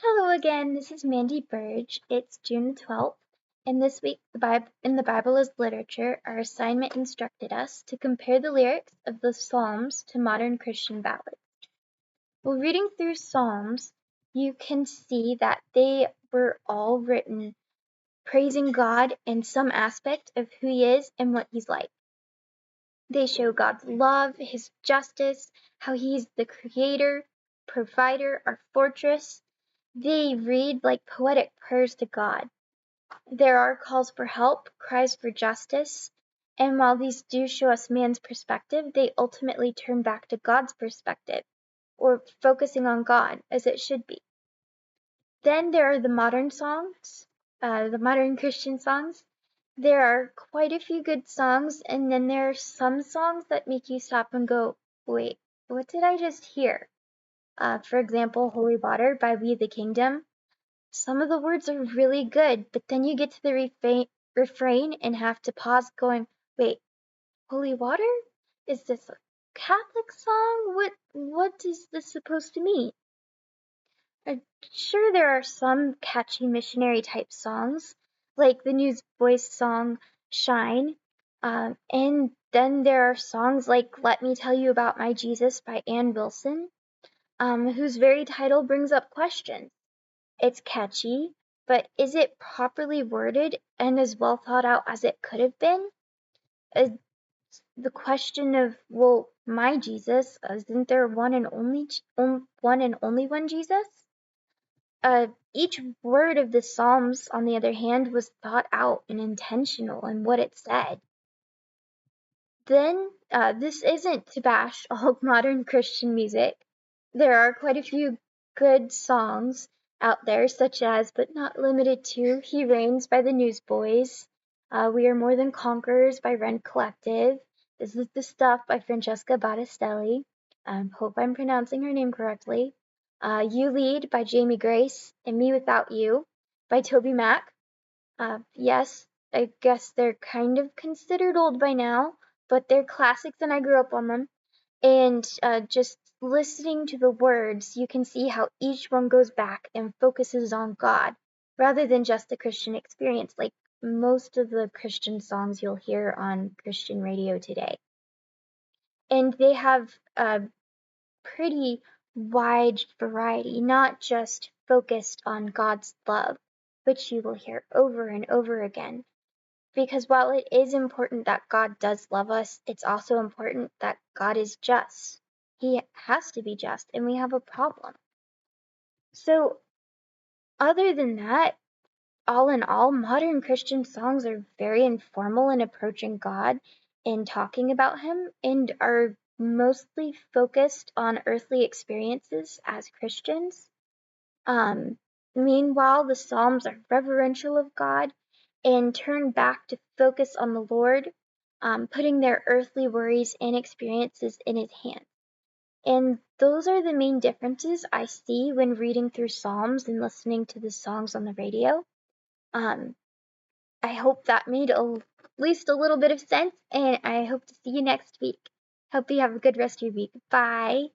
Hello again, this is Mandy Burge. It's June 12th, and this week in the Bible as Literature, our assignment instructed us to compare the lyrics of the Psalms to modern Christian ballads. While reading through Psalms, you can see that they were all written praising God in some aspect of who He is and what He's like. They show God's love, His justice, how He's the creator, provider, our fortress. They read like poetic prayers to God. There are calls for help, cries for justice, and while these do show us man's perspective, they ultimately turn back to God's perspective, or focusing on God, as it should be. Then there are the modern songs, the modern Christian songs. There are quite a few good songs, and then there are some songs that make you stop and go, wait, what did I just hear? For example, Holy Water by We the Kingdom. Some of the words are really good, but then you get to the refrain and have to pause going, wait, holy water? Is this a Catholic song? What is this supposed to mean? Sure, there are some catchy missionary type songs, like the Newsboys song Shine, and then there are songs like Let Me Tell You About My Jesus by Ann Wilson, whose very title brings up questions. It's catchy, but is it properly worded and as well thought out as it could have been? Uh, the question of, well, my Jesus, isn't there one and only one Jesus? Each word of the Psalms, on the other hand, was thought out and intentional in what it said. Then, this isn't to bash all modern Christian music. There are quite a few good songs out there, such as, but not limited to, He Reigns by the Newsboys, We Are More Than Conquerors by Rend Collective, This Is the Stuff by Francesca Battistelli, hope I'm pronouncing her name correctly, You Lead by Jamie Grace, and Me Without You by Toby Mac. Yes, I guess they're kind of considered old by now, but they're classics and I grew up on them. And just listening to the words, you can see how each one goes back and focuses on God rather than just the Christian experience, like most of the Christian songs you'll hear on Christian radio today. And they have a pretty wide variety, not just focused on God's love, which you will hear over and over again. Because while it is important that God does love us, it's also important that God is just. He has to be just, and we have a problem. So, other than that, all in all, modern Christian songs are very informal in approaching God and talking about Him, and are mostly focused on earthly experiences as Christians. Meanwhile, the Psalms are reverential of God and turn back to focus on the Lord, putting their earthly worries and experiences in His hands. And those are the main differences I see when reading through Psalms and listening to the songs on the radio. Um, I hope that made at least a little bit of sense, and I hope to see you next week. Hope you have a good rest of your week. Bye.